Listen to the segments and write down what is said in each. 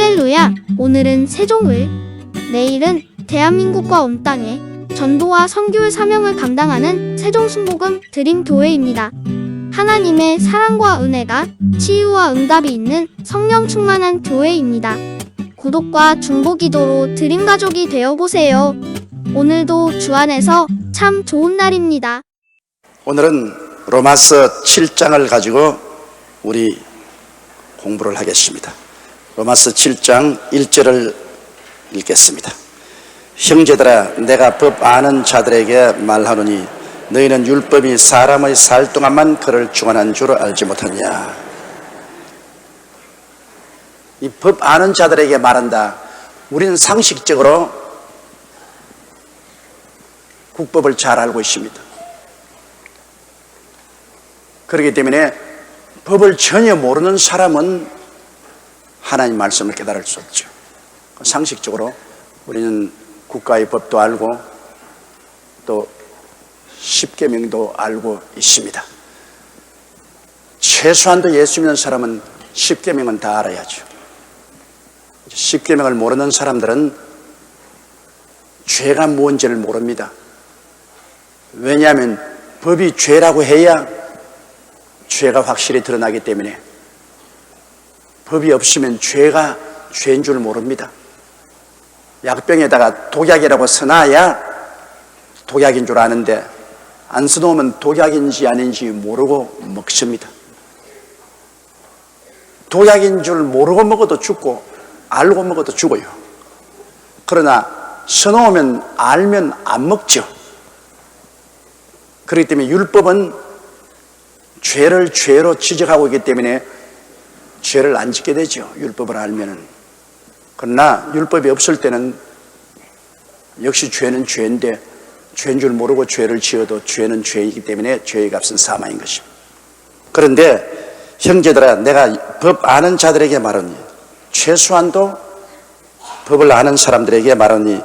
할렐루야! 오늘은 세종을, 내일은 대한민국과 온 땅에 전도와 선교의 사명을 감당하는 세종순복음 드림교회입니다. 하나님의 사랑과 은혜가 치유와 응답이 있는 성령 충만한 교회입니다. 구독과 중보기도로 드림가족이 되어보세요. 오늘도 주 안에서 참 좋은 날입니다. 오늘은 로마서 7장을 가지고 우리 공부를 하겠습니다. 로마서 7장 1절을 읽겠습니다. 형제들아, 내가 법 아는 자들에게 말하노니 너희는 율법이 사람의 살 동안만 그를 주관한 줄 알지 못하냐. 이 법 아는 자들에게 말한다. 우리는 상식적으로 국법을 잘 알고 있습니다. 그렇기 때문에 법을 전혀 모르는 사람은 하나님 말씀을 깨달을 수 없죠. 상식적으로 우리는 국가의 법도 알고 또 십계명도 알고 있습니다. 최소한도 예수 믿는 사람은 십계명은 다 알아야죠. 십계명을 모르는 사람들은 죄가 뭔지를 모릅니다. 왜냐하면 법이 죄라고 해야 죄가 확실히 드러나기 때문에 법이 없으면 죄가 죄인 줄 모릅니다. 약병에다가 독약이라고 써놔야 독약인 줄 아는데 안 써놓으면 독약인지 아닌지 모르고 먹습니다. 독약인 줄 모르고 먹어도 죽고 알고 먹어도 죽어요. 그러나 써놓으면 알면 안 먹죠. 그렇기 때문에 율법은 죄를 죄로 지적하고 있기 때문에 죄를 안 짓게 되죠. 율법을 알면은. 그러나 율법이 없을 때는 역시 죄는 죄인데 죄인 줄 모르고 죄를 지어도 죄는 죄이기 때문에 죄의 값은 사망인 것입니다. 그런데 형제들아, 내가 법 아는 자들에게 말하니, 최소한도 법을 아는 사람들에게 말하니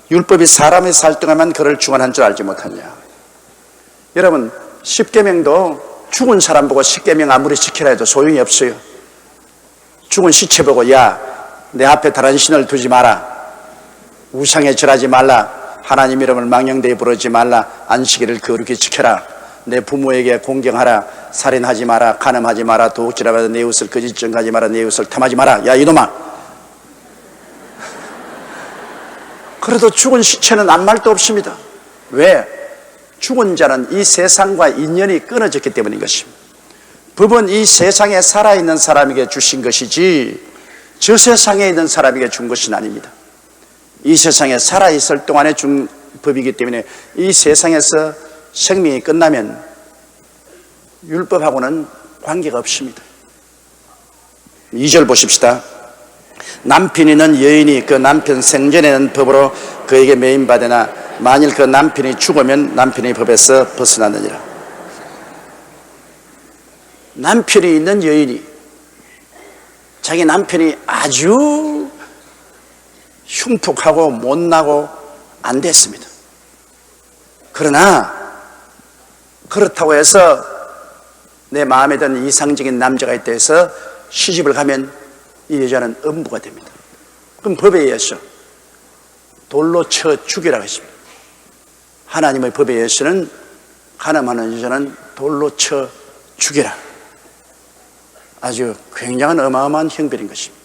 율법이 사람의 살 동안만 그를 주관한 줄 알지 못하냐. 여러분, 십계명도 죽은 사람 보고 십계명 아무리 지키라 해도 소용이 없어요. 죽은 시체 보고, 야, 내 앞에 다른 신을 두지 마라, 우상에 절하지 말라, 하나님 이름을 망령되이 부르지 말라, 안식일을 거룩히 지켜라, 내 부모에게 공경하라, 살인하지 마라, 간음하지 마라, 도둑질하지 마라, 내 이웃을 거짓 증거하지 마라, 내 이웃을 탐하지 마라. 야, 이놈아. 그래도 죽은 시체는 아무 말도 없습니다. 왜? 죽은 자는 이 세상과 인연이 끊어졌기 때문인 것입니다. 법은 이 세상에 살아있는 사람에게 주신 것이지 저 세상에 있는 사람에게 준 것은 아닙니다. 이 세상에 살아있을 동안에 준 법이기 때문에 이 세상에서 생명이 끝나면 율법하고는 관계가 없습니다. 2절 보십시다. 남편이는 여인이 그 남편 생전에는 법으로 그에게 매인받으나 만일 그 남편이 죽으면 남편의 법에서 벗어나느니라. 남편이 있는 여인이 자기 남편이 아주 흉폭하고 못나고 안 됐습니다. 그러나 그렇다고 해서 내 마음에 드는 이상적인 남자가 있다 해서 시집을 가면 이 여자는 음부가 됩니다. 그럼 법에 의해서 돌로 쳐 죽이라고 했습니다. 하나님의 법에 의해서는 간음하는 여자는 돌로 쳐 죽이라. 아주 굉장한 어마어마한 형벌인 것입니다.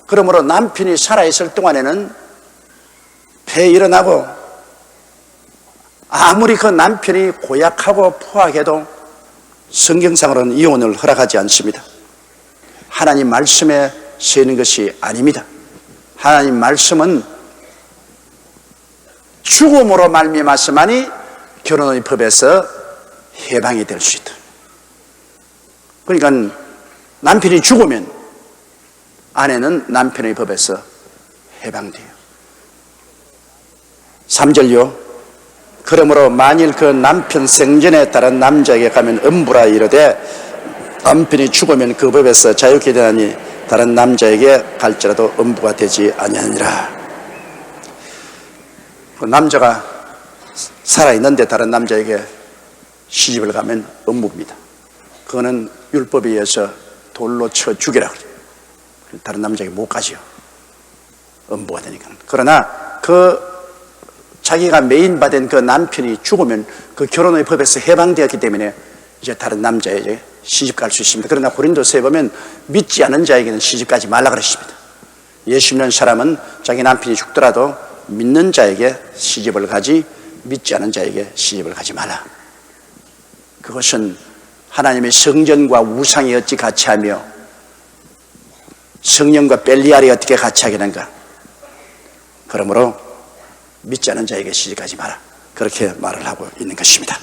그러므로 남편이 살아있을 동안에는 폐 일어나고 아무리 그 남편이 고약하고 포악해도 성경상으로는 이혼을 허락하지 않습니다. 하나님 말씀에 쓰이는 것이 아닙니다. 하나님 말씀은 죽음으로 말미암아서만이 결혼의 법에서 해방이 될 수 있다. 그러니까 남편이 죽으면 아내는 남편의 법에서 해방돼요. 3절요. 그러므로 만일 그 남편 생전에 다른 남자에게 가면 음부라 이르되 남편이 죽으면 그 법에서 자유케 되나니 다른 남자에게 갈지라도 음부가 되지 아니하니라. 그 남자가 살아있는데 다른 남자에게 시집을 가면 음부입니다. 그거는 율법에 의해서 돌로 쳐 죽이라 그래요. 다른 남자에게 못 가죠. 음부가 되니까. 그러나 그 자기가 메인받은 그 남편이 죽으면 그 결혼의 법에서 해방되었기 때문에 이제 다른 남자에게 시집 갈 수 있습니다. 그러나 고린도서에 보면 믿지 않은 자에게는 시집 가지 말라 그러십니다. 예수 믿는 사람은 자기 남편이 죽더라도 믿는 자에게 시집을 가지 믿지 않은 자에게 시집을 가지 말라. 그것은 하나님의 성전과 우상이 어찌 같이하며 성령과 벨리알이 어떻게 같이하겠는가. 그러므로 믿지 않은 자에게 시집가지 마라. 그렇게 말을 하고 있는 것입니다.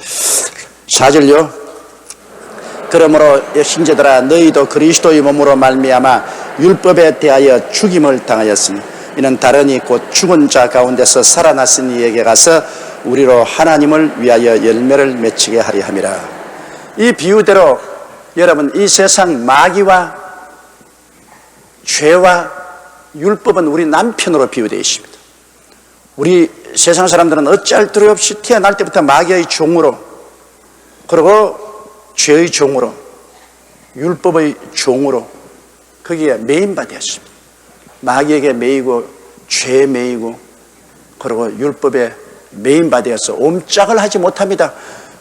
4절요. 그러므로 형제들아 너희도 그리스도의 몸으로 말미암아 율법에 대하여 죽임을 당하였으니 이는 다른이 곧 죽은 자 가운데서 살아났은 이에게 가서 우리로 하나님을 위하여 열매를 맺히게 하리 함이라. 이 비유대로 여러분 이 세상 마귀와 죄와 율법은 우리 남편으로 비유되어 있습니다. 우리 세상 사람들은 어찌할 도리 없이 태어날 때부터 마귀의 종으로, 그리고 죄의 종으로, 율법의 종으로 거기에 매인받았습니다. 마귀에게 매이고 죄에 매이고 그리고 율법에 매인받아서 옴짝을 하지 못합니다.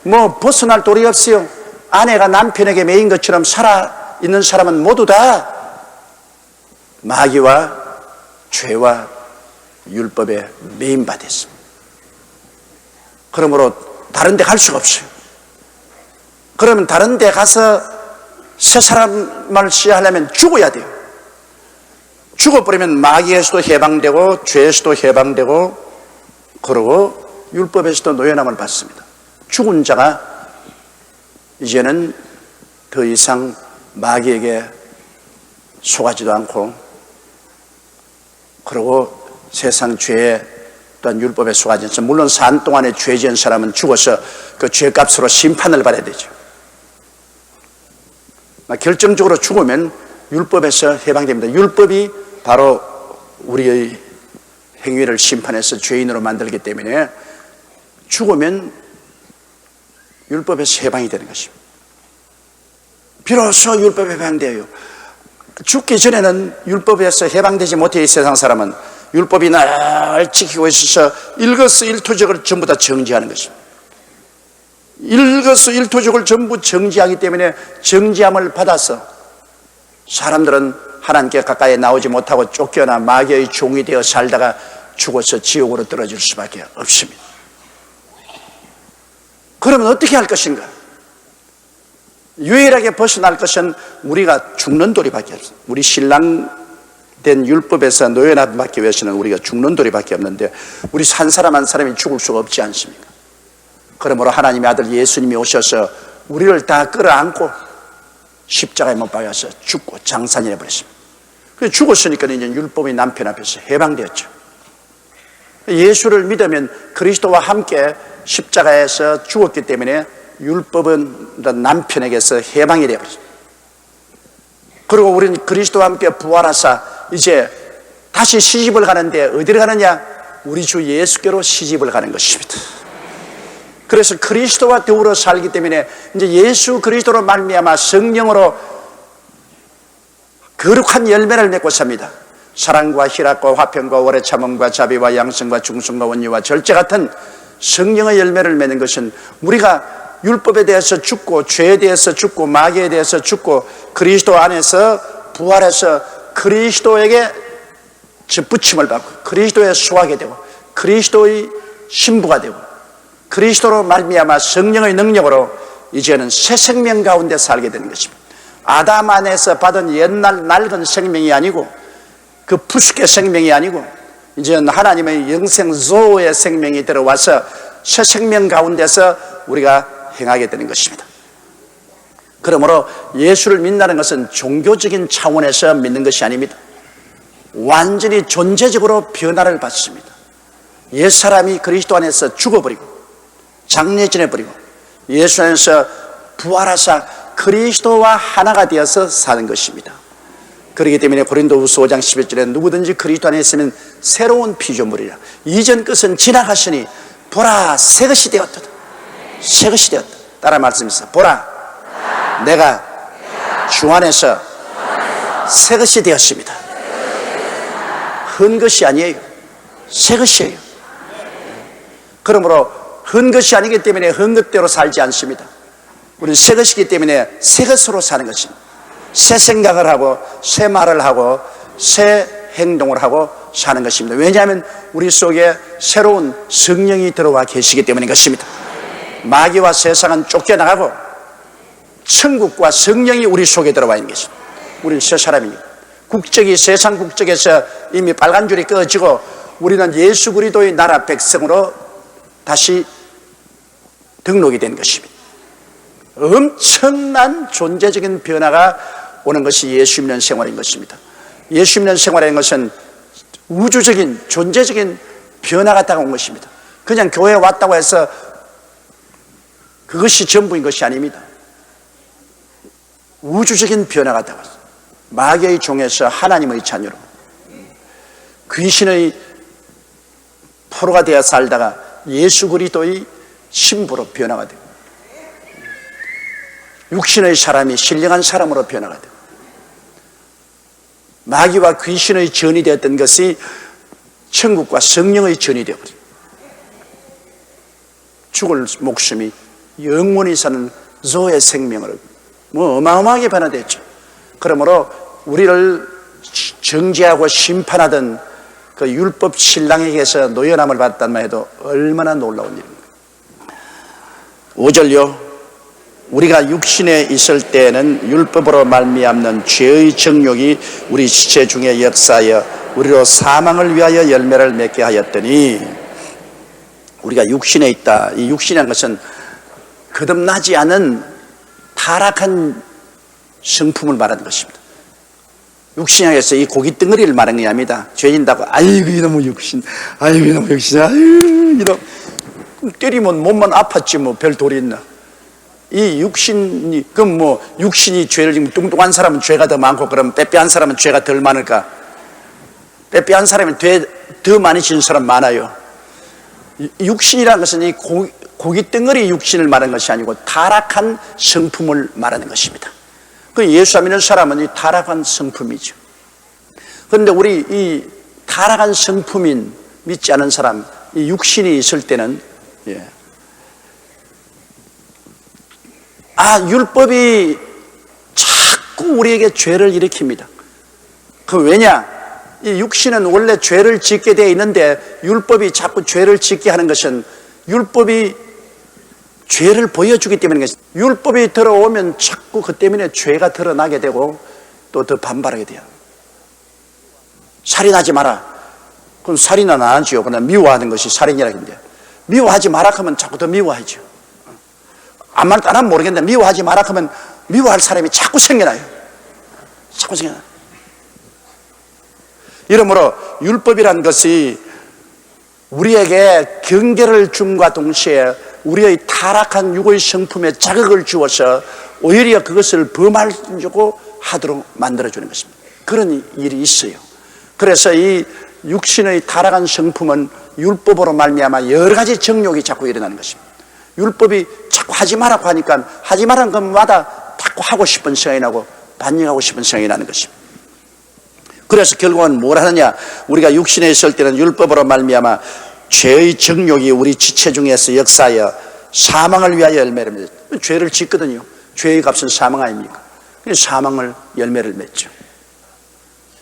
뭐 벗어날 도리 없어요. 아내가 남편에게 매인 것처럼 살아있는 사람은 모두 다 마귀와 죄와 율법에 매인받았습니다. 그러므로 다른 데 갈 수가 없어요. 그러면 다른 데 가서 새 사람을 시작하려면 죽어야 돼요. 죽어버리면 마귀에서도 해방되고 죄에서도 해방되고 그러고 율법에서도 노예남을 받습니다. 죽은 자가 이제는 더 이상 마귀에게 속하지도 않고 그리고 세상 죄에 또한 율법에 속하지 않습니다. 물론 산 동안에 죄 지은 사람은 죽어서 그 죄값으로 심판을 받아야 되죠. 결정적으로 죽으면 율법에서 해방됩니다. 율법이 바로 우리의 행위를 심판해서 죄인으로 만들기 때문에 죽으면 율법에서 해방이 되는 것입니다. 비로소 율법에 해방되어요. 죽기 전에는 율법에서 해방되지 못해 이 세상 사람은 율법이 날 지키고 있어서 일거수일투족을 전부 다 정지하는 것입니다. 일거수일투족을 전부 정지하기 때문에 정지함을 받아서 사람들은 하나님께 가까이 나오지 못하고 쫓겨나 마귀의 종이 되어 살다가 죽어서 지옥으로 떨어질 수밖에 없습니다. 그러면 어떻게 할 것인가? 유일하게 벗어날 것은 우리가 죽는 도리밖에 없습니다. 우리 신랑 된 율법에서 노예나 받기 위해서는 우리가 죽는 도리밖에 없는데 우리 한 사람 한 사람이 죽을 수가 없지 않습니까? 그러므로 하나님의 아들 예수님이 오셔서 우리를 다 끌어안고 십자가에 못 박아서 죽고 장사해 버렸습니다. 그래서 죽었으니까 이제 율법의 남편 앞에서 해방되었죠. 예수를 믿으면 그리스도와 함께 십자가에서 죽었기 때문에 율법은 남편에게서 해방이 되어버렸습니다. 그리고 우리는 그리스도와 함께 부활하사 이제 다시 시집을 가는데 어디를 가느냐? 우리 주 예수께로 시집을 가는 것입니다. 그래서 그리스도와 더불어 살기 때문에 이제 예수 그리스도로 말미암아 성령으로 거룩한 열매를 맺고 삽니다. 사랑과 희락과 화평과 오래 참음과 자비와 양성과 중성과 원리와 절제 같은 성령의 열매를 맺는 것은 우리가 율법에 대해서 죽고 죄에 대해서 죽고 마귀에 대해서 죽고 그리스도 안에서 부활해서 그리스도에게 접붙임을 받고 그리스도에 속하게 되고 그리스도의 신부가 되고 그리스도로 말미암아 성령의 능력으로 이제는 새 생명 가운데 살게 되는 것입니다. 아담 안에서 받은 옛날 낡은 생명이 아니고 그 푸스케 생명이 아니고 이제는 하나님의 영생 조의 생명이 들어와서 새 생명 가운데서 우리가 행하게 되는 것입니다. 그러므로 예수를 믿는다는 것은 종교적인 차원에서 믿는 것이 아닙니다. 완전히 존재적으로 변화를 받습니다. 옛사람이 그리스도 안에서 죽어버리고 장례지내버리고 예수 안에서 부활하사 그리스도와 하나가 되어서 사는 것입니다. 그렇기 때문에 고린도후서 5장 11절에 누구든지 그리스도 안에 있으면 새로운 피조물이라 이전 것은 지나갔으니 보라 새 것이 되었다. 새 것이 되었다. 따라 말씀하세요. 보라 내가 주 안에서 새 것이 되었습니다. 헌 것이 아니에요. 새 것이에요. 그러므로 헌 것이 아니기 때문에 헌 것대로 살지 않습니다. 우리는 새 것이기 때문에 새 것으로 사는 것입니다. 새 생각을 하고 새 말을 하고 새 행동을 하고 사는 것입니다. 왜냐하면 우리 속에 새로운 성령이 들어와 계시기 때문인 것입니다. 마귀와 세상은 쫓겨나가고 천국과 성령이 우리 속에 들어와 있는 것입니다. 우리는 새 사람입니다. 국적이 세상 국적에서 이미 빨간 줄이 꺼지고 우리는 예수 그리스도의 나라 백성으로 다시 등록이 된 것입니다. 엄청난 존재적인 변화가 오는 것이 예수 믿는 생활인 것입니다. 예수 믿는 생활이라는 것은 우주적인 존재적인 변화가 다가온 것입니다. 그냥 교회에 왔다고 해서 그것이 전부인 것이 아닙니다. 우주적인 변화가 다가왔어요. 마귀의 종에서 하나님의 자녀로 귀신의 포로가 되어 살다가 예수 그리스도의 신부로 변화가 되고 육신의 사람이 신령한 사람으로 변화가 되고 마귀와 귀신의 전이 되었던 것이 천국과 성령의 전이 되어버립니다. 죽을 목숨이 영원히 사는 조의 생명으로 어마어마하게 변화됐죠. 그러므로 우리를 정죄하고 심판하던 그 율법 신랑에게서 노연함을 받았단 해도 얼마나 놀라운 일입니까? 5절요. 우리가 육신에 있을 때에는 율법으로 말미암는 죄의 정욕이 우리 지체 중에 역사하여 우리로 사망을 위하여 열매를 맺게 하였더니, 우리가 육신에 있다. 이 육신이라는 것은 거듭나지 않은 타락한 성품을 말하는 것입니다. 육신에서 이 고기 덩어리를 말하는 게 아닙니다. 죄진다고 아이고 이놈의 육신, 아이고 이놈의 육신, 아이고 이놈, 때리면 몸만 아팠지 뭐 별 돌이 있나. 이 육신이, 그럼 뭐 육신이 죄를 지금 뚱뚱한 사람은 죄가 더 많고 그럼 빼빼한 사람은 죄가 덜 많을까? 빼빼한 사람이 더 많이 지은 사람 많아요. 육신이라는 것은 이 고기 덩어리 육신을 말하는 것이 아니고 타락한 성품을 말하는 것입니다. 그 예수 믿는 사람은 이 타락한 성품이죠. 그런데 우리 이 타락한 성품인 믿지 않은 사람, 이 육신이 있을 때는 율법이 자꾸 우리에게 죄를 일으킵니다. 그 왜냐? 이 육신은 원래 죄를 짓게 되어 있는데 율법이 자꾸 죄를 짓게 하는 것은 율법이 죄를 보여주기 때문인 것입니다. 율법이 들어오면 자꾸 그 때문에 죄가 드러나게 되고 또 더 반발하게 돼요. 살인하지 마라. 그럼 살인은 안 하지요. 그러나 미워하는 것이 살인이라고 했는데, 미워하지 마라 하면 자꾸 더 미워하죠. 안 하면 모르겠는데 미워하지 마라 하면 미워할 사람이 자꾸 생겨나요. 자꾸 생겨나요. 이러므로 율법이란 것이 우리에게 경계를 줌과 동시에 우리의 타락한 육의 성품에 자극을 주어서 오히려 그것을 범하려고 하도록 만들어주는 것입니다. 그런 일이 있어요. 그래서 이 육신의 타락한 성품은 율법으로 말미암아 여러 가지 정욕이 자꾸 일어나는 것입니다. 율법이 자꾸 하지 말라고 하니까 하지 말라는 것마다 자꾸 하고 싶은 생각이 나고 반역하고 싶은 생각이 나는 것입니다. 그래서 결국은 뭘 하느냐? 우리가 육신에 있을 때는 율법으로 말미암아 죄의 정욕이 우리 지체 중에서 역사하여 사망을 위하여 열매를 맺죠. 죄를 짓거든요. 죄의 값은 사망 아닙니까? 사망을 열매를 맺죠.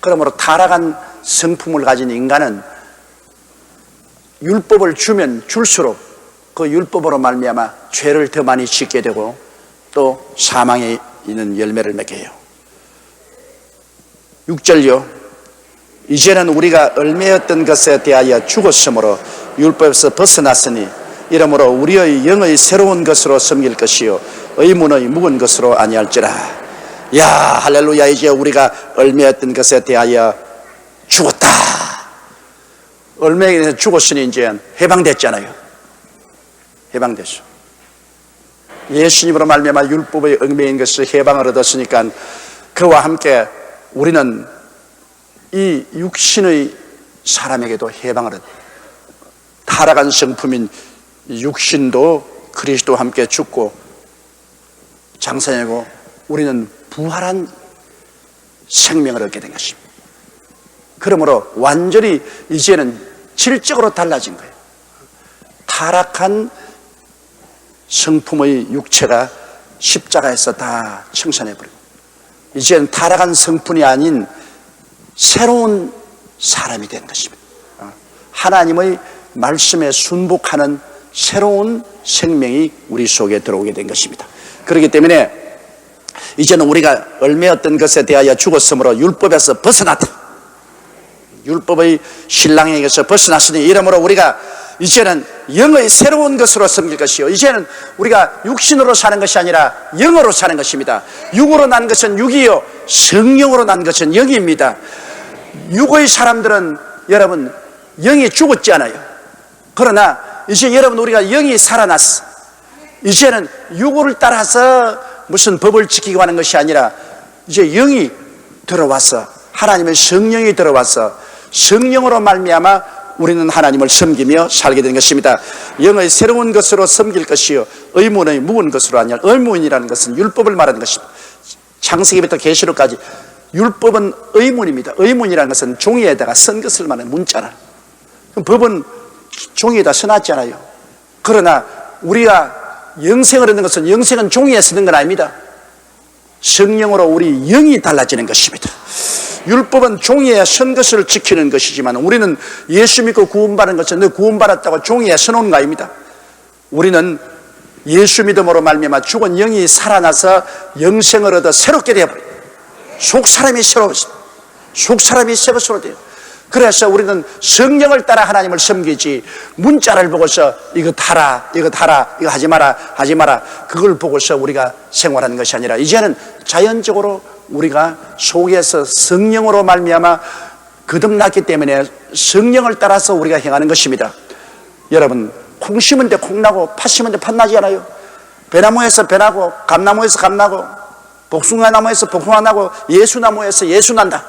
그러므로 타락한 성품을 가진 인간은 율법을 주면 줄수록 그 율법으로 말미암아 죄를 더 많이 짓게 되고 또 사망에 있는 열매를 맺게 해요. 6절요. 이제는 우리가 얽매였던 것에 대하여 죽었으므로 율법에서 벗어났으니 이러므로 우리의 영의 새로운 것으로 섬길 것이요 의문의 묵은 것으로 아니할지라. 야, 할렐루야. 이제 우리가 얽매였던 것에 대하여 죽었다. 얽매에서 죽었으니 이제 해방됐잖아요. 해방됐어. 예수님으로 말미암아 율법의 얽매인 것을 해방을 얻었으니까 그와 함께 우리는 이 육신의 사람에게도 해방을 얻어. 타락한 성품인 육신도 그리스도와 함께 죽고 장사하고 우리는 부활한 생명을 얻게 된 것입니다. 그러므로 완전히 이제는 질적으로 달라진 거예요. 타락한 성품의 육체가 십자가에서 다 청산해버리고, 이제는 타락한 성품이 아닌 새로운 사람이 된 것입니다. 하나님의 말씀에 순복하는 새로운 생명이 우리 속에 들어오게 된 것입니다. 그렇기 때문에 이제는 우리가 얽매였던 것에 대하여 죽었으므로 율법에서 벗어났다. 율법의 신랑에게서 벗어났으니 이러므로 우리가 이제는 영의 새로운 것으로 섬길 것이요, 이제는 우리가 육신으로 사는 것이 아니라 영으로 사는 것입니다. 육으로 난 것은 육이요, 성령으로 난 것은 영입니다. 육의 사람들은 여러분 영이 죽었지 않아요. 그러나 이제 여러분 우리가 영이 살아났어. 이제는 육을 따라서 무슨 법을 지키고 하는 것이 아니라 이제 영이 들어와서, 하나님의 성령이 들어와서 성령으로 말미암아 우리는 하나님을 섬기며 살게 된 것입니다. 영의 새로운 것으로 섬길 것이요, 의문의 묵은 것으로 아니라, 의문이라는 것은 율법을 말하는 것입니다. 창세기부터 계시록까지 율법은 의문입니다. 의문이라는 것은 종이에다가 쓴 것을 말하는 문자라. 법은 종이에다 써놨잖아요. 그러나 우리가 영생을 얻는 것은, 영생은 종이에 쓰는 건 아닙니다. 성령으로 우리 영이 달라지는 것입니다. 율법은 종이에 쓴 것을 지키는 것이지만 우리는 예수 믿고 구원받은 것은 너 구원받았다고 종이에 써놓은 거 아닙니다. 우리는 예수 믿음으로 말미암아 죽은 영이 살아나서 영생을 얻어 새롭게 되어버려요. 속사람이 새로워져, 속사람이 새 것으로 돼요. 그래서 우리는 성령을 따라 하나님을 섬기지, 문자를 보고서 이거 달아, 이거 달아, 이거 하지 마라, 하지 마라, 그걸 보고서 우리가 생활하는 것이 아니라 이제는 자연적으로 우리가 속에서 성령으로 말미암아 거듭났기 때문에 성령을 따라서 우리가 행하는 것입니다. 여러분, 콩 심은 데 콩 나고 팥 심은 데 팥 나지 않아요? 배나무에서 배 나고 감나무에서 감 나고 복숭아나무에서 복숭아 나고 예수나무에서 예수 난다.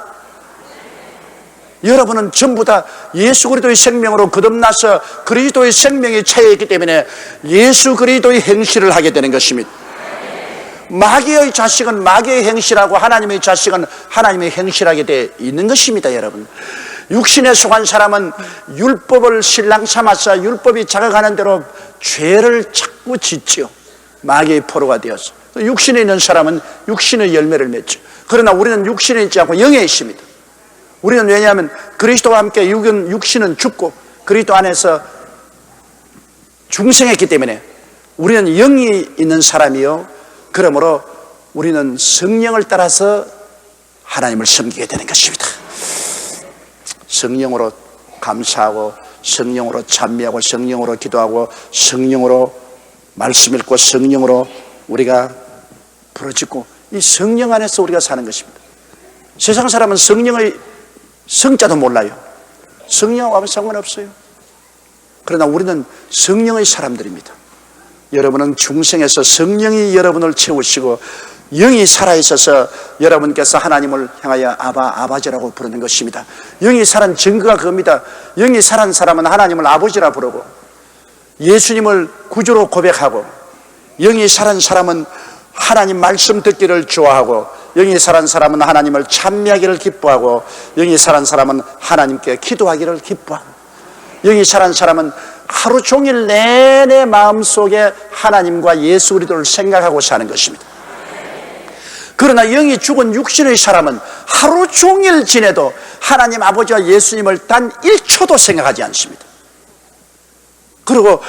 여러분은 전부 다 예수 그리스도의 생명으로 거듭나서 그리스도의 생명이 차여 있기 때문에 예수 그리스도의 행실을 하게 되는 것입니다. 마귀의 자식은 마귀의 행실하고 하나님의 자식은 하나님의 행실하게 되어 있는 것입니다. 여러분, 육신에 속한 사람은 율법을 신랑 삼아서 율법이 자극하는 대로 죄를 자꾸 짓지요. 마귀의 포로가 되어서. 육신에 있는 사람은 육신의 열매를 맺죠. 그러나 우리는 육신에 있지 않고 영에 있습니다. 우리는 왜냐하면 그리스도와 함께 육신은 죽고 그리스도 안에서 중생했기 때문에 우리는 영이 있는 사람이요, 그러므로 우리는 성령을 따라서 하나님을 섬기게 되는 것입니다. 성령으로 감사하고 성령으로 찬미하고 성령으로 기도하고 성령으로 말씀 읽고 성령으로 우리가 부르짖고, 이 성령 안에서 우리가 사는 것입니다. 세상 사람은 성령의 성자도 몰라요. 성령하고 상관없어요. 그러나 우리는 성령의 사람들입니다. 여러분은 중생에서 성령이 여러분을 채우시고 영이 살아있어서 여러분께서 하나님을 향하여 아바, 아버지라고 부르는 것입니다. 영이 살은 증거가 그겁니다. 영이 살은 사람은 하나님을 아버지라 부르고 예수님을 구주로 고백하고, 영이 살은 사람은 하나님 말씀 듣기를 좋아하고, 영이 살은 사람은 하나님을 찬미하기를 기뻐하고, 영이 살은 사람은 하나님께 기도하기를 기뻐하고, 영이 살은 사람은 하루 종일 내내 마음속에 하나님과 예수 그리스도를 생각하고 사는 것입니다. 그러나 영이 죽은 육신의 사람은 하루 종일 지내도 하나님 아버지와 예수님을 단 1초도 생각하지 않습니다. 그리고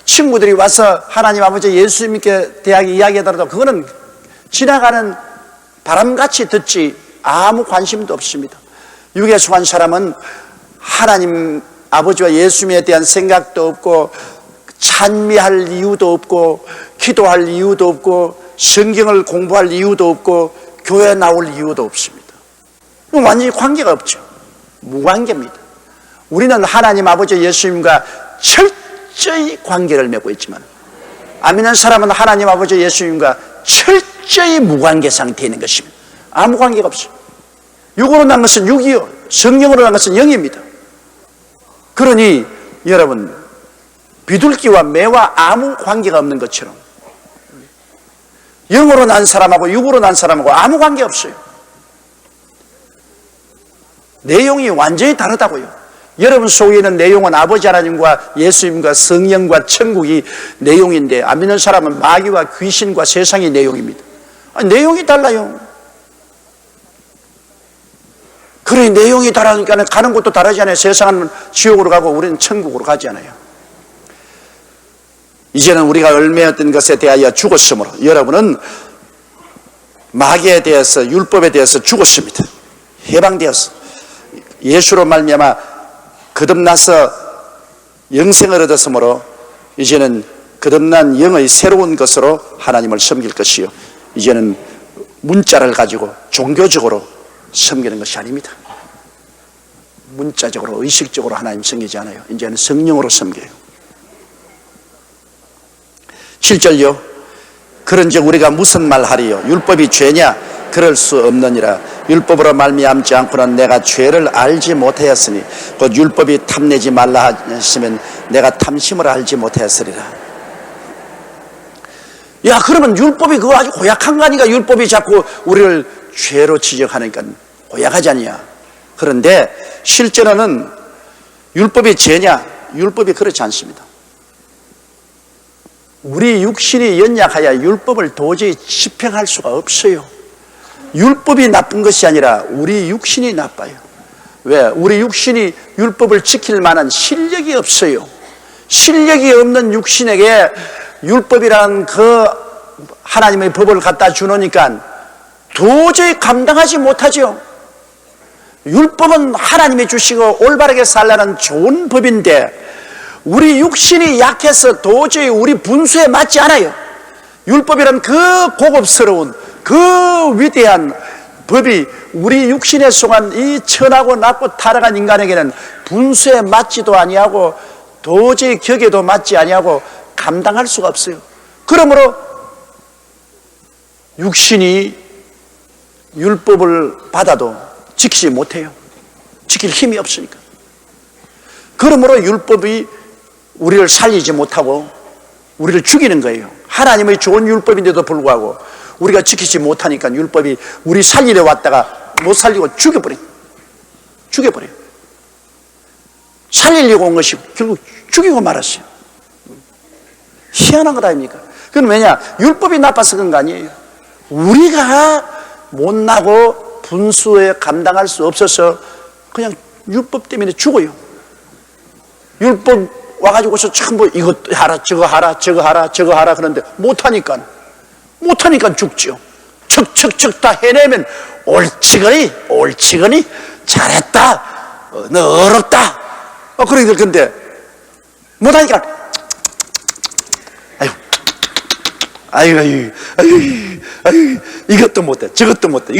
친구들이 와서 하나님 아버지 예수님께 대하게 이야기하더라도 그거는 지나가는 바람같이 듣지 아무 관심도 없습니다. 육에 속한 사람은 하나님 아버지와 예수님에 대한 생각도 없고 찬미할 이유도 없고 기도할 이유도 없고 성경을 공부할 이유도 없고 교회 나올 이유도 없습니다. 완전히 관계가 없죠. 무관계입니다. 우리는 하나님 아버지 예수님과 철저히 관계를 맺고 있지만 안 믿는 사람은 하나님 아버지 예수님과 철저히 무관계 상태에 있는 것입니다. 아무 관계가 없어요. 육으로 난 것은 육이요, 성령으로 난 것은 영입니다. 그러니 여러분, 비둘기와 매와 아무 관계가 없는 것처럼 영으로 난 사람하고 육으로 난 사람하고 아무 관계 없어요. 내용이 완전히 다르다고요. 여러분 속에 있는 내용은 아버지 하나님과 예수님과 성령과 천국이 내용인데, 안 믿는 사람은 마귀와 귀신과 세상의 내용입니다. 아니, 내용이 달라요. 그래, 내용이 다르니까 가는 곳도 다르잖아요. 세상은 지옥으로 가고 우리는 천국으로 가잖아요. 이제는 우리가 얽매였던 것에 대하여 죽었으므로 여러분은 마귀에 대해서, 율법에 대해서 죽었습니다. 해방되었어. 예수로 말미암아 거듭나서 영생을 얻었으므로 이제는 거듭난 영의 새로운 것으로 하나님을 섬길 것이요, 이제는 문자를 가지고 종교적으로 섬기는 것이 아닙니다. 문자적으로 의식적으로 하나님 섬기지 않아요. 이제는 성령으로 섬겨요. 7절요. 그런즉 우리가 무슨 말 하리요? 율법이 죄냐? 그럴 수 없느니라. 율법으로 말미암지 않고는 내가 죄를 알지 못하였으니 곧 율법이 탐내지 말라 하시면 내가 탐심을 알지 못하였으리라. 야, 그러면 율법이 그거 아주 고약한 거 아닌가? 율법이 자꾸 우리를 죄로 지적하니까 고약하지 않냐? 그런데 실제로는 율법이 죄냐? 율법이 그렇지 않습니다. 우리 육신이 연약하여 율법을 도저히 집행할 수가 없어요. 율법이 나쁜 것이 아니라 우리 육신이 나빠요. 왜? 우리 육신이 율법을 지킬 만한 실력이 없어요. 실력이 없는 육신에게 율법이란 그 하나님의 법을 갖다 주노니까 도저히 감당하지 못하죠. 율법은 하나님이 주시고 올바르게 살라는 좋은 법인데 우리 육신이 약해서 도저히 우리 분수에 맞지 않아요. 율법이란 그 고급스러운 그 위대한 법이 우리 육신에 속한 이 천하고 낮고 타락한 인간에게는 분수에 맞지도 아니하고 도저히 격에도 맞지 아니하고 감당할 수가 없어요. 그러므로 육신이 율법을 받아도 지키지 못해요. 지킬 힘이 없으니까. 그러므로 율법이 우리를 살리지 못하고 우리를 죽이는 거예요. 하나님의 좋은 율법인데도 불구하고 우리가 지키지 못하니까 율법이 우리 살리려 왔다가 못 살리고 죽여버려요. 살리려고 온 것이 결국 죽이고 말았어요. 희한한 것 아닙니까? 그건 왜냐? 율법이 나빠서 그런 거 아니에요. 우리가 못나고 분수에 감당할 수 없어서 그냥 율법 때문에 죽어요. 율법 와가지고서 전부 이것 하라 저거 하라 그런데 못하니까 죽죠. 척척척 다 해내면 옳지거니 잘했다, 너 어렵다 그러게 될 건데 못하니까 아유 이것도 못해 저것도 못해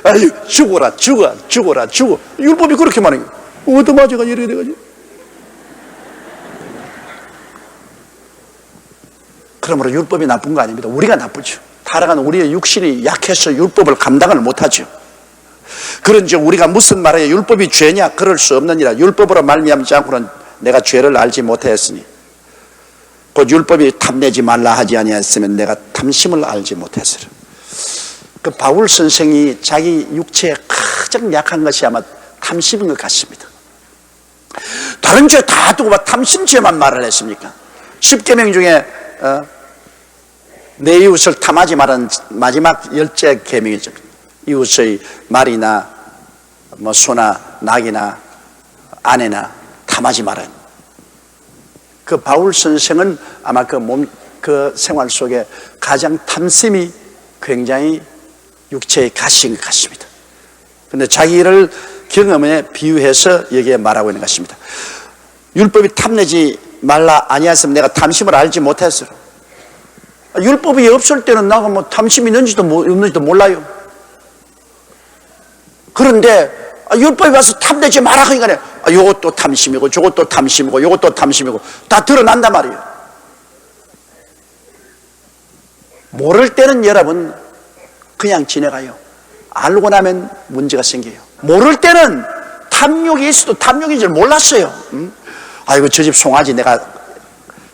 아유 죽어 율법이 그렇게 많은 거야. 얻어맞아가 이렇게 돼가지고. 그러므로 율법이 나쁜 거 아닙니다. 우리가 나쁘죠. 타락한 우리의 육신이 약해서 율법을 감당을 못하죠. 그런즉 우리가 무슨 말이에요? 율법이 죄냐? 그럴 수 없느니라. 율법으로 말미암지 않고는 내가 죄를 알지 못하였으니 곧 율법이 탐내지 말라 하지 아니하였으면 내가 탐심을 알지 못했으리라. 그 바울 선생이 자기 육체에 가장 약한 것이 아마 탐심인 것 같습니다. 다른 죄 다 두고 탐심죄만 말을 했습니까? 10계명 중에 내 이웃을 탐하지 말은 마지막 10째 계명이죠. 이웃의 말이나 소나 낙이나 아내나 탐하지 말은. 그 바울 선생은 아마 그 생활 속에 가장 탐심이 굉장히 육체에 가신 것 같습니다. 그런데 자기를 경험에 비유해서 여기에 말하고 있는 것입니다. 율법이 탐내지 말라 아니하였으면 내가 탐심을 알지 못했으라. 율법이 없을 때는 나가 탐심이 있는지도 없는지도 몰라요. 그런데 율법이 와서 탐내지 마라 하니까 이것도 탐심이고 저것도 탐심이고 이것도 탐심이고 다 드러난단 말이에요. 모를 때는 여러분 그냥 지나가요. 알고 나면 문제가 생겨요. 모를 때는 탐욕이 있어도 탐욕인 줄 몰랐어요. 아이고 저 집 송아지 내가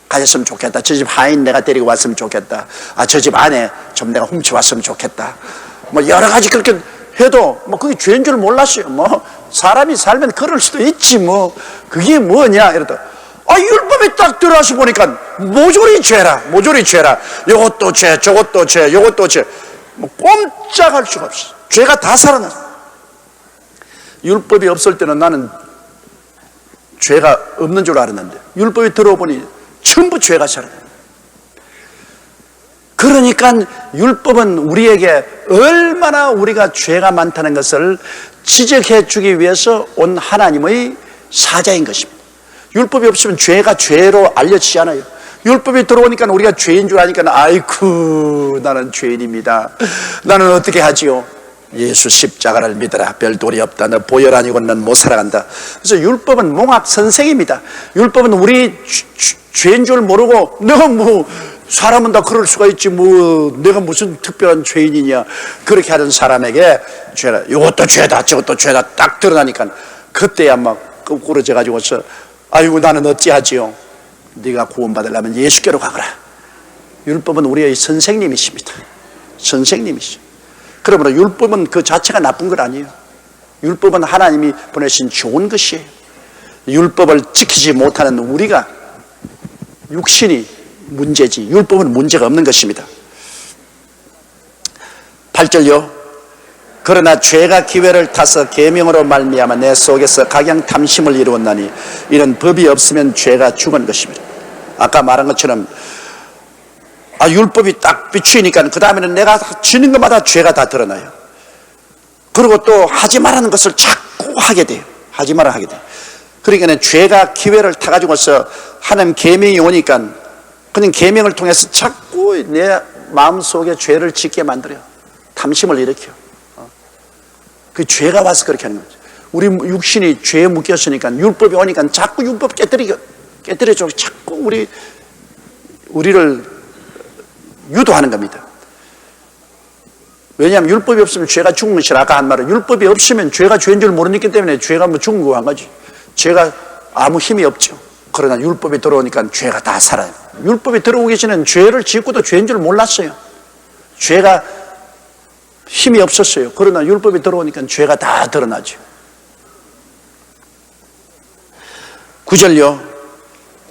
가졌으면 좋겠다. 저 집 하인 내가 데리고 왔으면 좋겠다. 저 집 안에 좀 내가 훔쳐왔으면 좋겠다. 여러 가지 그렇게 해도 그게 죄인 줄 몰랐어요. 사람이 살면 그럴 수도 있지 뭐 그게 뭐냐 이러다 율법에 딱 들어와서 보니까 모조리 죄라 요것도 죄 저것도 죄 요것도 죄 뭐 꼼짝할 수가 없어. 죄가 다 살아났어. 율법이 없을 때는 나는 죄가 없는 줄 알았는데 율법이 들어보니 전부 죄가 살아나. 그러니까 율법은 우리에게 얼마나 우리가 죄가 많다는 것을 지적해 주기 위해서 온 하나님의 사자인 것입니다. 율법이 없으면 죄가 죄로 알려지지 않아요. 율법이 들어오니까 우리가 죄인 줄 아니까 아이쿠 나는 죄인입니다. 나는 어떻게 하지요? 예수 십자가를 믿어라. 별 도리 없다. 너 보혈 아니고는 넌 못 살아간다. 그래서 율법은 몽학 선생입니다. 율법은 우리 죄인 줄 모르고 내가 뭐 사람은 다 그럴 수가 있지 뭐 내가 무슨 특별한 죄인이냐 그렇게 하는 사람에게 죄라 이것도 죄다 저것도 죄다 딱 드러나니까 그때야 막 거꾸로져 가지고서 아이고 나는 어찌하지요? 네가 구원받으려면 예수께로 가거라. 율법은 우리의 선생님이십니다. 선생님이시죠. 그러므로 율법은 그 자체가 나쁜 건 아니에요. 율법은 하나님이 보내신 좋은 것이에요. 율법을 지키지 못하는 우리가 육신이 문제지 율법은 문제가 없는 것입니다. 8절요. 그러나 죄가 기회를 타서 계명으로 말미암아 내 속에서 각양 탐심을 이루었나니 이는 법이 없으면 죄가 죽은 것입니다. 아까 말한 것처럼 율법이 딱 비추니까 그 다음에는 내가 지는 것마다 죄가 다 드러나요. 그리고 또 하지 말라는 것을 자꾸 하게 돼요. 하지 말아 하게 돼요. 그러니까 죄가 기회를 타가지고서 하는 계명이 오니까 그냥 계명을 통해서 자꾸 내 마음속에 죄를 짓게 만들어요. 탐심을 일으켜요. 그 죄가 와서 그렇게 하는 거죠. 우리 육신이 죄에 묶였으니까 율법이 오니까 자꾸 율법 깨뜨려줘. 자꾸 우리를 유도하는 겁니다. 왜냐하면 율법이 없으면 죄가 죽은 것이라 아까 한 말은 율법이 없으면 죄가 죄인 줄 모르기 때문에 죄가 뭐 죽은 거 한 가지. 죄가 아무 힘이 없죠. 그러나 율법이 들어오니까 죄가 다 살아요. 율법이 들어오기 전에는 죄를 짓고도 죄인 줄 몰랐어요. 죄가 힘이 없었어요. 그러나 율법이 들어오니까 죄가 다 드러나죠. 9절요.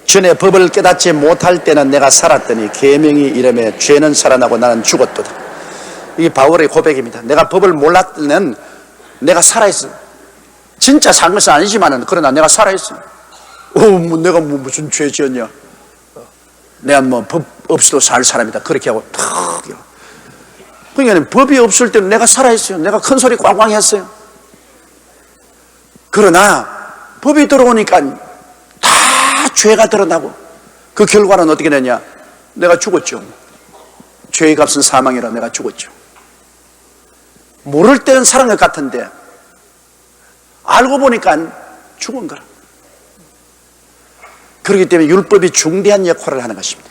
전에 법을 깨닫지 못할 때는 내가 살았더니 계명이 이름에 죄는 살아나고 나는 죽었도다. 이게 바울의 고백입니다. 내가 법을 몰랐을 때는 내가 살아있어. 진짜 산 것은 아니지만은 그러나 내가 살아있어. 내가 무슨 죄 지었냐? 내가 뭐 법 없이도 살 사람이다. 그렇게 하고 탁. 그러니까 법이 없을 때는 내가 살아있어요. 내가 큰 소리 꽝꽝 했어요. 그러나 법이 들어오니까 다 죄가 드러나고 그 결과는 어떻게 되냐? 내가 죽었죠. 죄의 값은 사망이라 내가 죽었죠. 모를 때는 살은 것 같은데 알고 보니까 죽은 거라. 그렇기 때문에 율법이 중대한 역할을 하는 것입니다.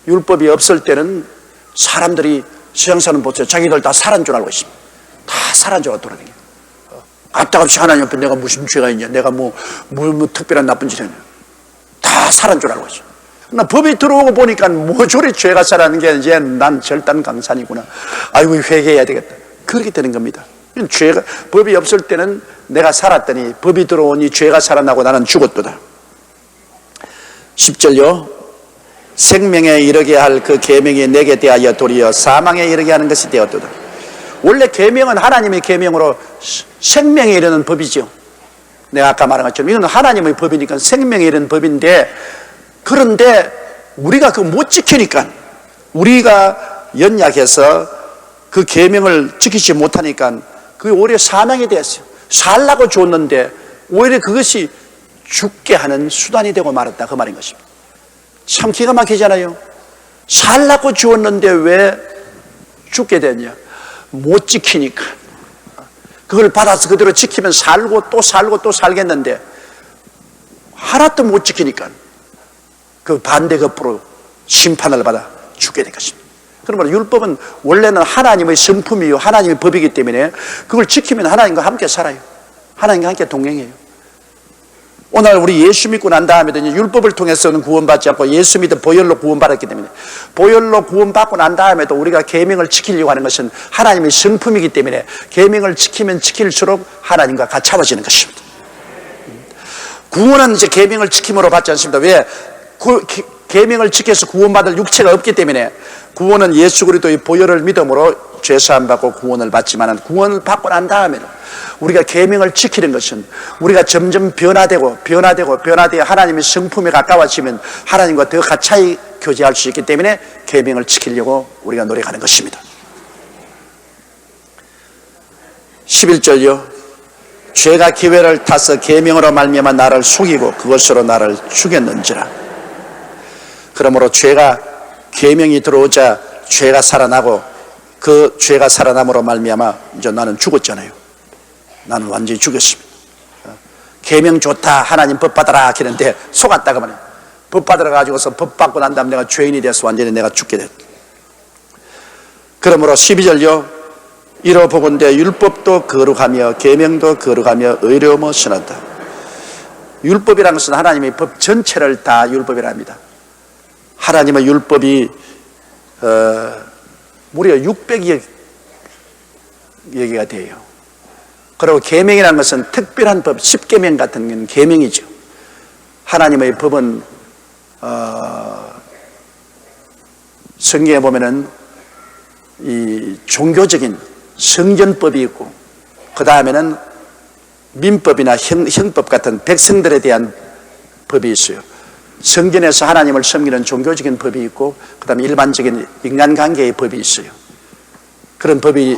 율법이 없을 때는 사람들이 서양사는 보세요. 자기들 다 살한 줄 알고 있습니다. 다 살한 줄 알고 돌아다녀요. 까딱없이 하나님 앞에 내가 무슨 죄가 있냐, 내가 뭐 특별한 나쁜 짓을 했냐, 다 살한 줄 알고 있어요. 나 법이 들어오고 보니까 모조리 죄가 살아나는 게 이제 난 절단 강산이구나. 아이고 회개해야 되겠다. 그렇게 되는 겁니다. 죄가 법이 없을 때는 내가 살았더니 법이 들어오니 죄가 살아나고 나는 죽었도다. 10절요. 생명에 이르게 할 그 계명이 내게 대하여 도리어 사망에 이르게 하는 것이 되었도다. 원래 계명은 하나님의 계명으로 생명에 이르는 법이죠. 내가 아까 말한 것처럼 이건 하나님의 법이니까 생명에 이르는 법인데, 그런데 우리가 그거 못 지키니까, 우리가 연약해서 그 계명을 지키지 못하니까 그게 오히려 사망이 되었어요. 살라고 줬는데 오히려 그것이 죽게 하는 수단이 되고 말았다, 그 말인 것입니다. 참 기가 막히잖아요. 살라고 주었는데 왜 죽게 됐냐? 못 지키니까. 그걸 받아서 그대로 지키면 살고 또 살고 또 살겠는데 하나도 못 지키니까 그 반대급부로 심판을 받아 죽게 된 것입니다. 그러므로 율법은 원래는 하나님의 성품이요, 하나님의 법이기 때문에 그걸 지키면 하나님과 함께 살아요. 하나님과 함께 동행해요. 오늘 우리 예수 믿고 난 다음에도 율법을 통해서는 구원받지 않고 예수 믿어 보혈로 구원받았기 때문에, 보혈로 구원받고 난 다음에도 우리가 계명을 지키려고 하는 것은 하나님의 성품이기 때문에 계명을 지키면 지킬수록 하나님과 가까워지는 것입니다. 구원은 이제 계명을 지킴으로 받지 않습니다. 왜? 계명을 지켜서 구원받을 육체가 없기 때문에, 구원은 예수 그리스도의 보혈을 믿음으로 죄사함 받고 구원을 받지만, 구원을 받고 난 다음에는 우리가 계명을 지키는 것은 우리가 점점 변화되어 하나님의 성품에 가까워지면 하나님과 더 가까이 교제할 수 있기 때문에 계명을 지키려고 우리가 노력하는 것입니다. 11절요. 죄가 기회를 타서 계명으로 말미암아 나를 속이고 그것으로 나를 죽였는지라. 그러므로 죄가, 계명이 들어오자 죄가 살아나고, 그 죄가 살아남으로 말미암아 이제 나는 죽었잖아요. 나는 완전히 죽였습니다. 계명 좋다, 하나님 법 받아라 하는데 속았다가 말이에요. 법 받으러 가지고서 법 받고 난 다음에 내가 죄인이 돼서 완전히 내가 죽게 됐다. 그러므로 12절요. 이로 보건대 율법도 거룩하며 계명도 거룩하며 의로움을 선한다. 율법이라는 것은 하나님의 법 전체를 다 율법이라 합니다. 하나님의 율법이 무려 600여 개가 돼요. 그리고 계명이라는 것은 특별한 법, 10계명 같은 계명이죠. 하나님의 법은 성경에 보면은 이 종교적인 성전법이 있고, 그 다음에는 민법이나 형법 같은 백성들에 대한 법이 있어요. 성전에서 하나님을 섬기는 종교적인 법이 있고, 그 다음에 일반적인 인간관계의 법이 있어요. 그런 법이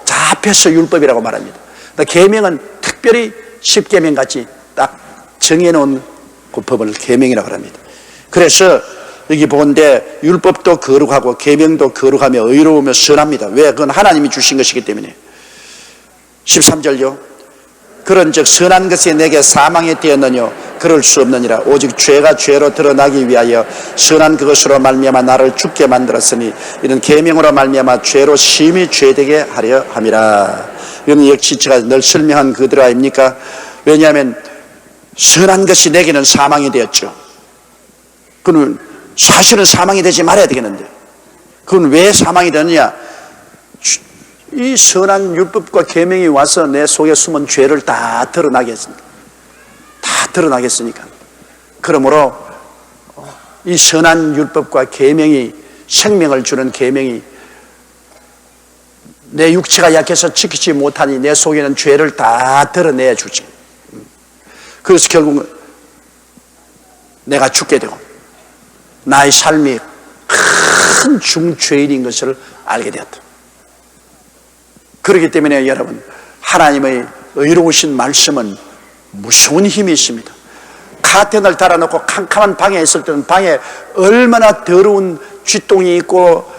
다 합해서 율법이라고 말합니다. 계명은 특별히 10계명 같이 딱 정해놓은 그 법을 계명이라고 합니다. 그래서 여기 보건대 율법도 거룩하고 계명도 거룩하며 의로우며 선합니다. 왜? 그건 하나님이 주신 것이기 때문에. 13절요. 그런즉 선한 것이 내게 사망이 되었느뇨 그럴 수 없느니라. 오직 죄가 죄로 드러나기 위하여 선한 그것으로 말미암아 나를 죽게 만들었으니 이는 계명으로 말미암아 죄로 심히 죄되게 하려 함이라. 이건 역시 제가 늘 설명한 그대로 아닙니까? 왜냐하면 선한 것이 내게는 사망이 되었죠. 그는 사실은 사망이 되지 말아야 되겠는데, 그건 왜 사망이 되느냐? 이 선한 율법과 계명이 와서 내 속에 숨은 죄를 다 드러나겠습니까? 다 드러나겠으니까. 그러므로 이 선한 율법과 계명이, 생명을 주는 계명이 내 육체가 약해서 지키지 못하니 내 속에는 죄를 다 드러내 주지. 그래서 결국 내가 죽게 되고 나의 삶이 큰 중죄인인 것을 알게 되었다. 그렇기 때문에 여러분, 하나님의 의로우신 말씀은 무서운 힘이 있습니다. 카텐을 달아놓고 캄캄한 방에 있을 때는 방에 얼마나 더러운 쥐똥이 있고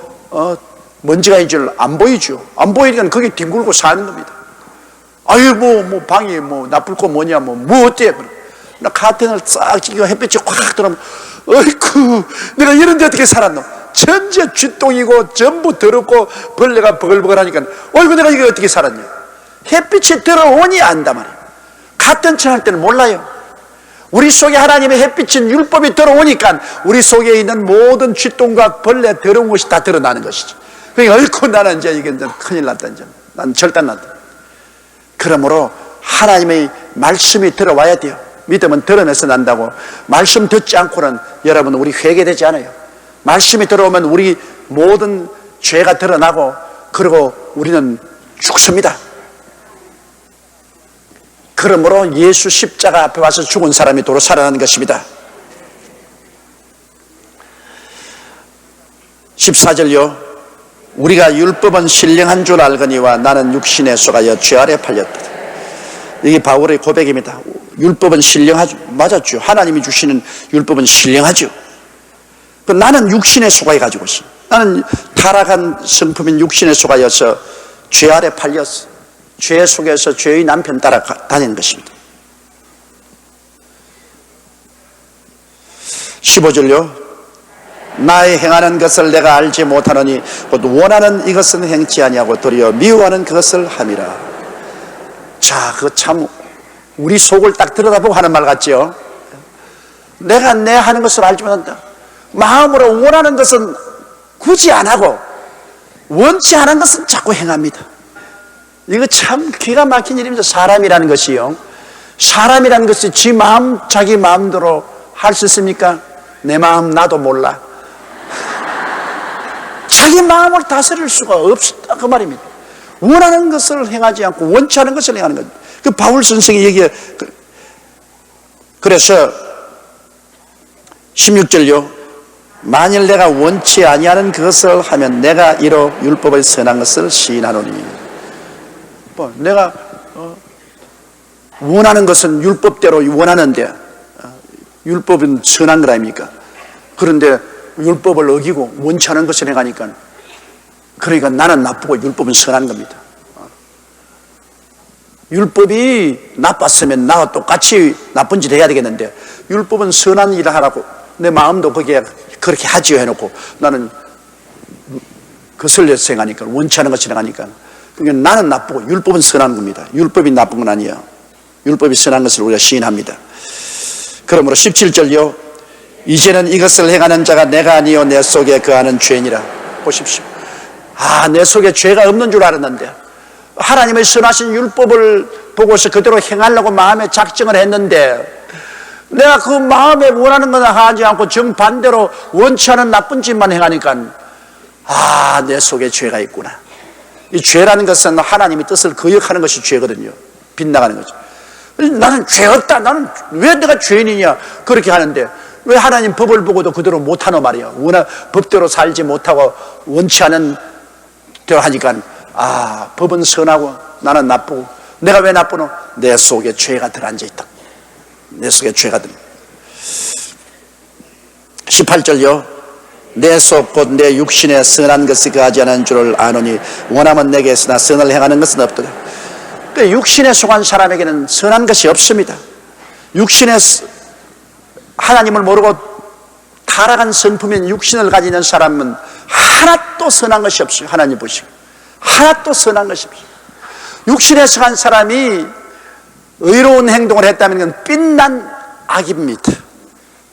먼지가 있는 줄 안 보이죠. 안 보이니까 거기 뒹굴고 사는 겁니다. 아유 뭐 방이 뭐 나쁠 거 뭐냐 뭐 어때? 나 카텐을 싹 찌고 햇빛이 확 들어오면 어이쿠 내가 이런 데 어떻게 살았노? 전체 쥐똥이고 전부 더럽고 벌레가 버글버글하니까 어이구 내가 이게 어떻게 살았냐? 햇빛이 들어오니 안다 말이에요. 같은 척 할 때는 몰라요. 우리 속에 하나님의 햇빛인 율법이 들어오니까 우리 속에 있는 모든 쥐똥과 벌레 더러운 것이 다 드러나는 것이지. 그러니까 어이쿠 나는 이제 이게 큰일 났다. 이제 난 절단났다. 그러므로 하나님의 말씀이 들어와야 돼요. 믿음은 들으면서 난다고. 말씀 듣지 않고는 여러분 우리 회개되지 않아요. 말씀이 들어오면 우리 모든 죄가 드러나고 그리고 우리는 죽습니다. 그러므로 예수 십자가 앞에 와서 죽은 사람이 도로 살아나는 것입니다. 14절요. 우리가 율법은 신령한 줄 알거니와 나는 육신에 속하여 죄 아래 팔렸다. 이게 바울의 고백입니다. 율법은 신령하죠. 맞았죠. 하나님이 주시는 율법은 신령하죠. 나는 육신에 속하여 가지고 있어. 나는 타락한 성품인 육신에 속하여서 죄 아래 팔렸어. 죄 속에서 죄의 남편 따라 다니는 것입니다. 15절요. 나의 행하는 것을 내가 알지 못하노니 곧 원하는 이것은 행치 아니하고 도리어 미워하는 그것을 함이라. 자, 그 참 우리 속을 딱 들여다보고 하는 말 같죠? 내가 내 하는 것을 알지 못한다. 마음으로 원하는 것은 굳이 안 하고 원치 않은 것은 자꾸 행합니다. 이거 참 기가 막힌 일입니다. 사람이라는 것이요. 사람이라는 것이 지 마음, 자기 마음대로 할 수 있습니까? 내 마음 나도 몰라. 자기 마음을 다스릴 수가 없다 그 말입니다. 원하는 것을 행하지 않고 원치 않은 것을 행하는 것. 그 바울 선생이 얘기해. 그래서 16절요. 만일 내가 원치 아니하는 그것을 하면 내가 이로 율법의 선한 것을 시인하노니. 내가 원하는 것은 율법대로 원하는데 율법은 선한 거 아닙니까? 그런데 율법을 어기고 원치 않은 것을 행하니까 그러니까 나는 나쁘고 율법은 선한 겁니다. 율법이 나빴으면 나와 똑같이 나쁜 짓 해야 되겠는데 율법은 선한 일을 하라고 내 마음도 거기에 그렇게 하지요 해놓고 나는 거슬려서 행하니까 원치 않은 것을 행하니까 그러니까 나는 나쁘고 율법은 선한 겁니다. 율법이 나쁜 건 아니에요. 율법이 선한 것을 우리가 시인합니다. 그러므로 17절요. 이제는 이것을 행하는 자가 내가 아니요 내 속에 거하는 죄니라. 보십시오. 내 속에 죄가 없는 줄 알았는데 하나님의 선하신 율법을 보고서 그대로 행하려고 마음에 작정을 했는데 내가 그 마음에 원하는 건 하지 않고 정반대로 원치 않은 나쁜 짓만 행하니까 내 속에 죄가 있구나. 이 죄라는 것은 하나님의 뜻을 거역하는 것이 죄거든요. 빗나가는 거죠. 나는 죄 없다. 나는 왜 내가 죄인이냐 그렇게 하는데 왜 하나님 법을 보고도 그대로 못하노 말이야. 법대로 살지 못하고 원치 않은 대로 하니까 법은 선하고 나는 나쁘고 내가 왜 나쁘노? 내 속에 죄가 들어앉아 있다. 내 속에 죄가 들. 18절요. 내 속 곧 내 육신에 선한 것이 거하지 않은 줄을 아노니 원하면 내게 있으나 선을 행하는 것은 없도다. 육신에 속한 사람에게는 선한 것이 없습니다. 육신에 하나님을 모르고 타락한 성품인 육신을 가지는 사람은 하나도 선한 것이 없어요. 하나님 보시고 하나도 선한 것이 없어요. 육신에 속한 사람이 의로운 행동을 했다면 그건 빛난 악입니다.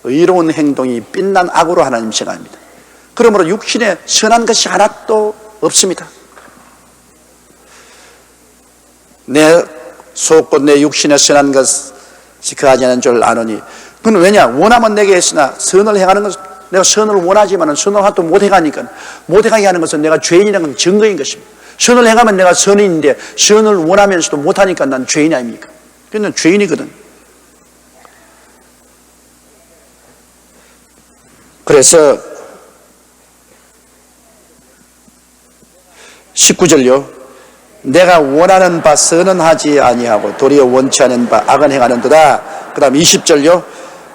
의로운 행동이 빛난 악으로 하나님 생각합니다. 그러므로 육신에 선한 것이 하나도 없습니다. 내 속 곧 내 육신에 선한 것이 거하지 않은 줄 아노니. 그는 왜냐? 원하면 내게 했으나 선을 행하는 것은 내가 선을 원하지만 선을 하나도 못 행하니까 못 행하게 하는 것은 내가 죄인이라는 건 증거인 것입니다. 선을 행하면 내가 선인인데 선을 원하면서도 못하니까 난 죄인 아닙니까? 그는 죄인이거든. 그래서 19절요. 내가 원하는 바 선은 하지 아니하고 도리어 원치 않은 바 악은 행하는도다. 그 다음 20절요.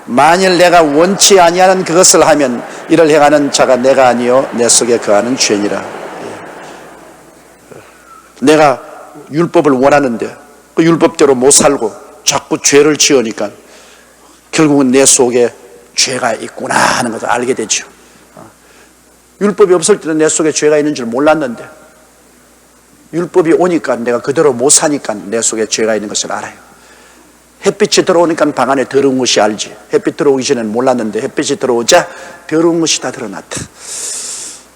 만일 내가 원치 아니하는 그것을 하면 이를 행하는 자가 내가 아니요 내 속에 거하는 죄니라. 내가 율법을 원하는데 그 율법대로 못 살고 자꾸 죄를 지으니까 결국은 내 속에 죄가 있구나 하는 것을 알게 되죠. 율법이 없을 때는 내 속에 죄가 있는 줄 몰랐는데 율법이 오니까 내가 그대로 못 사니까 내 속에 죄가 있는 것을 알아요. 햇빛이 들어오니까 방 안에 더러운 것이 알지. 햇빛 들어오기 전에는 몰랐는데 햇빛이 들어오자 더러운 것이 다 드러났다.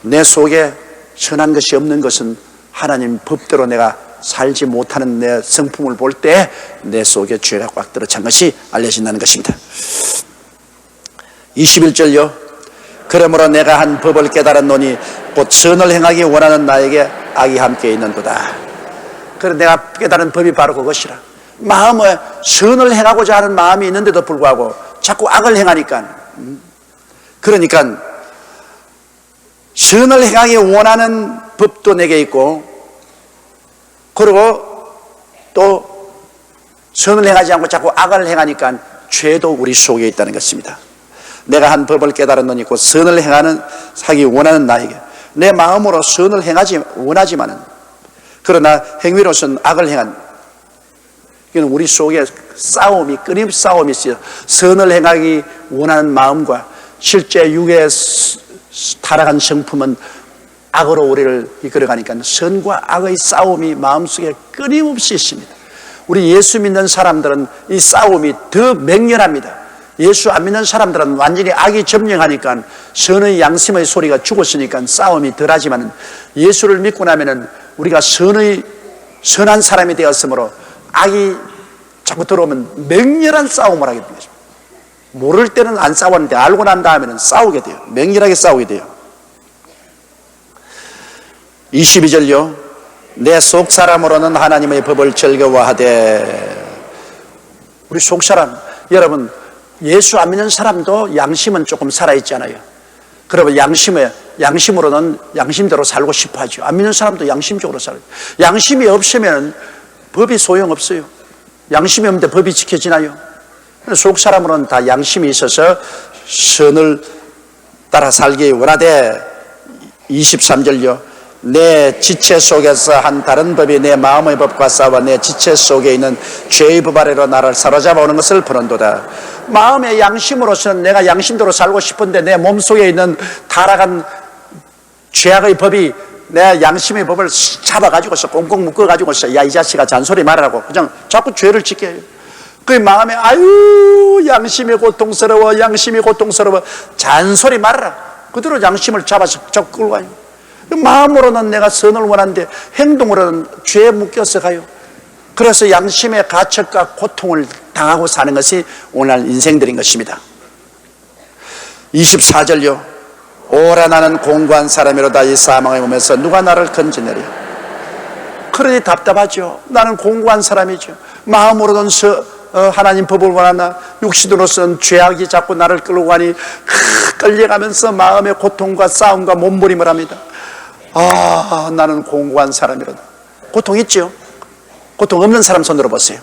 내 속에 선한 것이 없는 것은 하나님 법대로 내가 살지 못하는 내 성품을 볼 때 내 속에 죄가 꽉 들어찬 것이 알려진다는 것입니다. 21절요. 그러므로 내가 한 법을 깨달았노니 곧 선을 행하기 원하는 나에게 악이 함께 있는도다. 그래 내가 깨달은 법이 바로 그것이라. 마음에 선을 행하고자 하는 마음이 있는데도 불구하고 자꾸 악을 행하니까 그러니까 선을 행하기 원하는 법도 내게 있고 그리고 또 선을 행하지 않고 자꾸 악을 행하니까 죄도 우리 속에 있다는 것입니다. 내가 한 법을 깨달았노니 곧 선을 하기 원하는 나에게 내 마음으로 선을 행하지 원하지만은 그러나 행위로서는 악을 행한 이건 우리 속에 싸움이 끊임없이 싸움이 있어요. 선을 행하기 원하는 마음과 실제 육의 타락한 성품은 악으로 우리를 이끌어가니까 선과 악의 싸움이 마음속에 끊임없이 있습니다. 우리 예수 믿는 사람들은 이 싸움이 더 맹렬합니다. 예수 안 믿는 사람들은 완전히 악이 점령하니까 선의 양심의 소리가 죽었으니까 싸움이 덜하지만, 예수를 믿고 나면은 우리가 선한 사람이 되었으므로 악이 자꾸 들어오면 맹렬한 싸움을 하게 됩니다. 모를 때는 안 싸웠는데 알고 난 다음에는 싸우게 돼요. 맹렬하게 싸우게 돼요. 22절요. 내 속사람으로는 하나님의 법을 즐거워하되. 우리 속사람, 여러분 예수 안 믿는 사람도 양심은 조금 살아있잖아요. 그러면 양심으로는 양심대로 살고 싶어 하죠. 안 믿는 사람도 양심적으로 살아요. 양심이 없으면 법이 소용없어요. 양심이 없는데 법이 지켜지나요? 속 사람으로는 다 양심이 있어서 선을 따라 살기 원하되. 23절요. 내 지체 속에서 한 다른 법이 내 마음의 법과 싸워 내 지체 속에 있는 죄의 법 아래로 나를 사로잡아 오는 것을 보는도다. 마음의 양심으로서는 내가 양심대로 살고 싶은데 내 몸속에 있는 타락한 죄악의 법이 내 양심의 법을 잡아가지고서 꽁꽁 묶어가지고서 야 이 자식아 잔소리 말하라고 그냥 자꾸 죄를 짓게 해요. 그 마음에 아유 양심이 고통스러워, 양심이 고통스러워, 잔소리 말아라. 그대로 양심을 잡아서 자꾸 끌고 가요. 마음으로는 내가 선을 원하는데 행동으로는 죄에 묶여서 가요. 그래서 양심의 가책과 고통을 당하고 사는 것이 오늘 인생들인 것입니다. 24절요. 오라 나는 공고한 사람이로다 이 사망의 몸에서 누가 나를 건져내리. 그러니 답답하죠. 나는 공고한 사람이죠. 마음으로는 하나님 법을 원하나 육신으로서는 죄악이 자꾸 나를 끌고 가니 끌려가면서 마음의 고통과 싸움과 몸부림을 합니다. 아, 나는 공고한 사람이로다. 고통 있죠? 고통 없는 사람 손 들어보세요.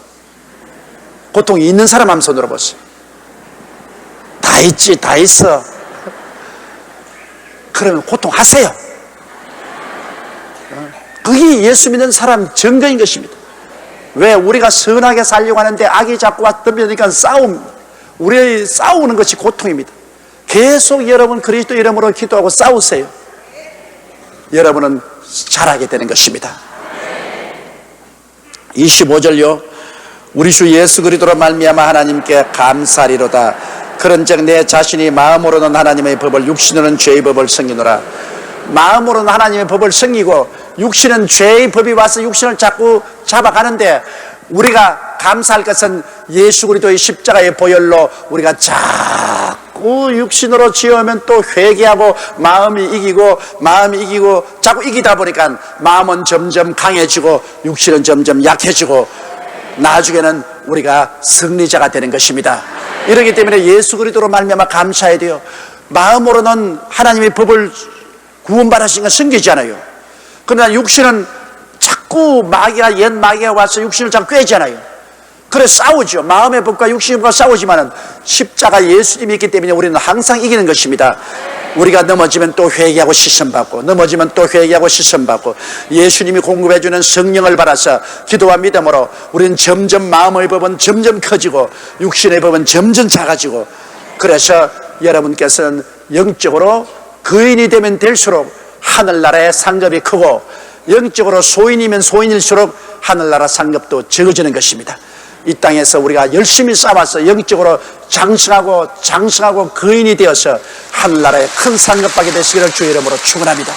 고통이 있는 사람 한번 손 들어보세요. 다 있지, 다 있어. 그러면 고통하세요. 그게 예수 믿는 사람 증거인 것입니다. 왜? 우리가 선하게 살려고 하는데 악이 자꾸 왔더니까 우리 싸우는 것이 고통입니다. 계속 여러분 그리스도 이름으로 기도하고 싸우세요. 여러분은 잘하게 되는 것입니다. 25절요. 우리 주 예수 그리스도로 말미암아 하나님께 감사리로다. 그런즉 내 자신이 마음으로는 하나님의 법을 육신으로는 죄의 법을 섬기노라. 마음으로는 하나님의 법을 섬기고 육신은 죄의 법이 와서 육신을 자꾸 잡아가는데, 우리가 감사할 것은 예수 그리스도의 십자가의 보혈로 우리가 자꾸 육신으로 지으면 또 회개하고 마음이 이기고 자꾸 이기다 보니까 마음은 점점 강해지고 육신은 점점 약해지고 나중에는 우리가 승리자가 되는 것입니다. 이렇기 때문에 예수 그리스도로 말미암아 감사해야 돼요. 마음으로는 하나님의 법을 구원받으신 건 섬기잖아요. 그러나 육신은 자꾸 옛 마귀가 와서 육신을 자꾸 꿰잖아요. 그래서 싸우죠. 마음의 법과 육신의 법과 싸우지만은 십자가 예수님이 있기 때문에 우리는 항상 이기는 것입니다. 우리가 넘어지면 또 회개하고 씻음받고, 넘어지면 또 회개하고 씻음받고, 예수님이 공급해주는 성령을 받아서 기도와 믿음으로 우리는 점점 마음의 법은 점점 커지고 육신의 법은 점점 작아지고, 그래서 여러분께서는 영적으로 거인이 되면 될수록 하늘나라의 상급이 크고, 영적으로 소인이면 소인일수록 하늘나라 상급도 적어지는 것입니다. 이 땅에서 우리가 열심히 싸워서 영적으로 장성하고 거인이 되어서 하늘나라에 큰 상급받게 되시기를 주의 이름으로 축원합니다.